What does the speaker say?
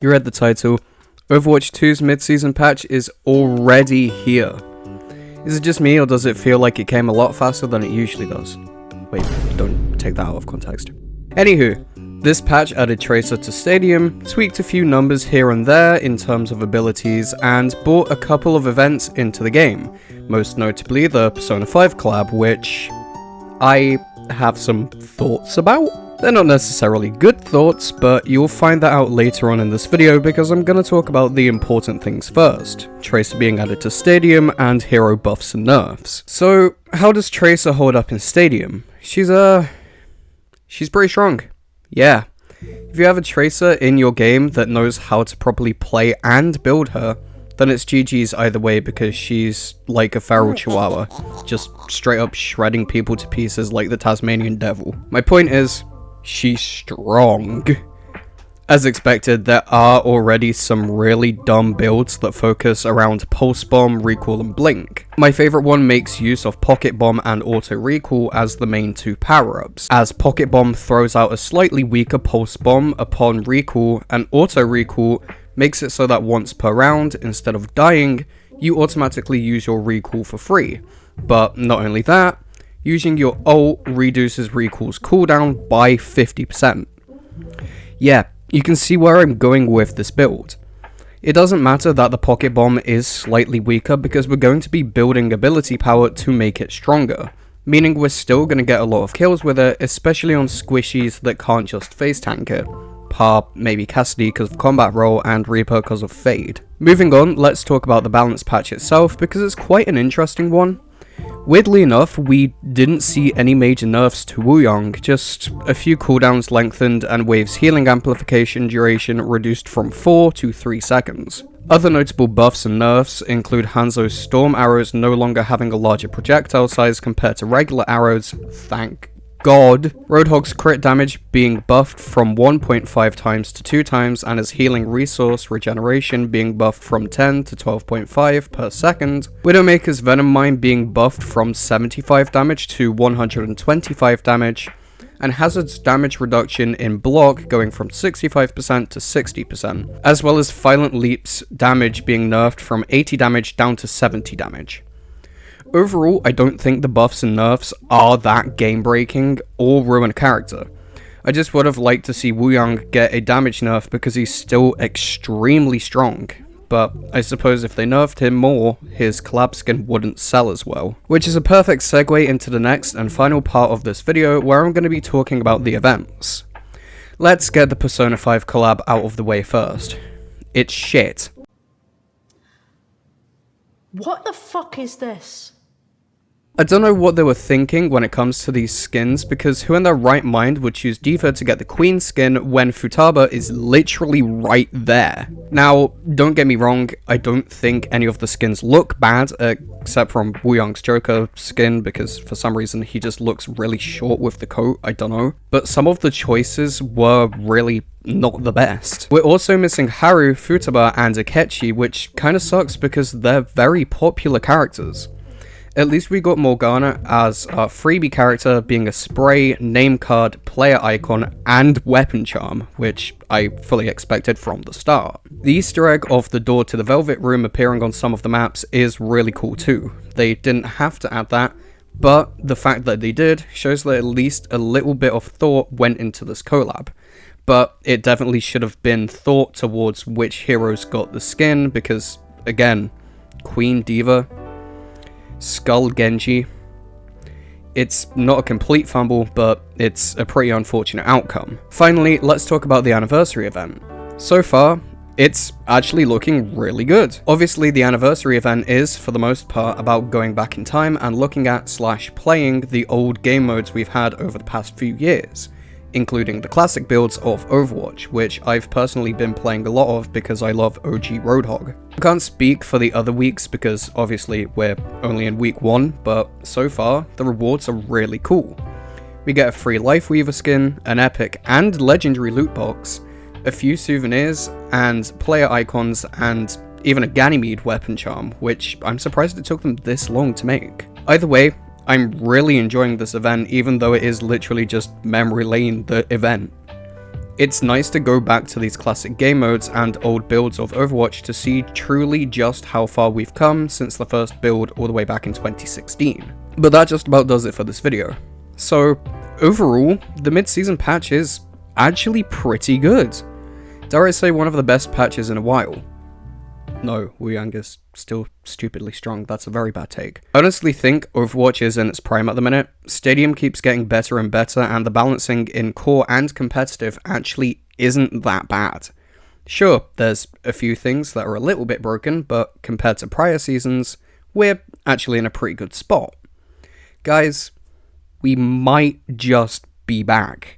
You read the title. Overwatch 2's mid-season patch is already here. Is it just me, or does it feel like it came a lot faster than it usually does? Wait, don't take that out of context. Anywho, this patch added Tracer to Stadium, tweaked a few numbers here and there in terms of abilities, and brought a couple of events into the game, most notably the Persona 5 collab, which I have some thoughts about. They're not necessarily good thoughts, but you'll find that out later on in this video because I'm going to talk about the important things first. Tracer being added to Stadium and hero buffs and nerfs. So, how does Tracer hold up in Stadium? She's pretty strong. Yeah. If you have a Tracer in your game that knows how to properly play and build her, then it's GG's either way because she's like a feral chihuahua, just straight up shredding people to pieces like the Tasmanian devil. My point is, she's strong. As expected, there are already some really dumb builds that focus around Pulse Bomb, Recall, and Blink. My favourite one makes use of Pocket Bomb and Auto Recall as the main two power-ups, as Pocket Bomb throws out a slightly weaker Pulse Bomb upon Recall, and Auto Recall makes it so that once per round, instead of dying, you automatically use your Recall for free. But not only that, using your ult reduces Recall's cooldown by 50%. Yeah, you can see where I'm going with this build. It doesn't matter that the Pocket Bomb is slightly weaker because we're going to be building ability power to make it stronger, meaning we're still going to get a lot of kills with it, especially on squishies that can't just face tank it. Par maybe Cassidy because of combat roll and Reaper because of Fade. Moving on, let's talk about the balance patch itself because it's quite an interesting one. Weirdly enough, we didn't see any major nerfs to Wuyong, just a few cooldowns lengthened and Wave's healing amplification duration reduced from 4 to 3 seconds. Other notable buffs and nerfs include Hanzo's storm arrows no longer having a larger projectile size compared to regular arrows, thank God. Roadhog's crit damage being buffed from 1.5 times to 2 times, and his healing resource regeneration being buffed from 10 to 12.5 per second. Widowmaker's Venom Mine being buffed from 75 damage to 125 damage, and Hazard's damage reduction in block going from 65% to 60%, as well as Violent Leap's damage being nerfed from 80 damage down to 70 damage. Overall, I don't think the buffs and nerfs are that game-breaking or ruin a character. I just would have liked to see Wuyong get a damage nerf because he's still extremely strong, but I suppose if they nerfed him more, his collab skin wouldn't sell as well. Which is a perfect segue into the next and final part of this video where I'm going to be talking about the events. Let's get the Persona 5 collab out of the way first. It's shit. What the fuck is this? I don't know what they were thinking when it comes to these skins, because who in their right mind would choose D.Va to get the Queen skin when Futaba is literally right there? Now, don't get me wrong, I don't think any of the skins look bad, except from Wuyong's Joker skin, because for some reason he just looks really short with the coat, I don't know. But some of the choices were really not the best. We're also missing Haru, Futaba, and Akechi, which kinda sucks because they're very popular characters. At least we got Morgana as our freebie character being a spray, name card, player icon, and weapon charm, which I fully expected from the start. The Easter egg of the door to the Velvet Room appearing on some of the maps is really cool too. They didn't have to add that, but the fact that they did shows that at least a little bit of thought went into this collab. But it definitely should have been thought towards which heroes got the skin, because, again, Queen D.Va, Skull Genji. It's not a complete fumble, but it's a pretty unfortunate outcome. Finally, let's talk about the anniversary event. So far, it's actually looking really good. Obviously, the anniversary event is, for the most part, about going back in time and looking at / playing the old game modes we've had over the past few years, including the classic builds of Overwatch, which I've personally been playing a lot of because I love OG Roadhog. I can't speak for the other weeks because obviously we're only in week 1, but so far the rewards are really cool. We get a free Life Weaver skin, an epic and legendary loot box, a few souvenirs, and player icons, and even a Ganymede weapon charm, which I'm surprised it took them this long to make. Either way, I'm really enjoying this event, even though it is literally just memory lane the event. It's nice to go back to these classic game modes and old builds of Overwatch to see truly just how far we've come since the first build all the way back in 2016. But that just about does it for this video. So, overall, the mid-season patch is actually pretty good. Dare I say one of the best patches in a while. No, Wuyang is still stupidly strong, that's a very bad take. I honestly think Overwatch is in its prime at the minute. Stadium keeps getting better and better, and the balancing in core and competitive actually isn't that bad. Sure, there's a few things that are a little bit broken, but compared to prior seasons, we're actually in a pretty good spot. Guys, we might just be back.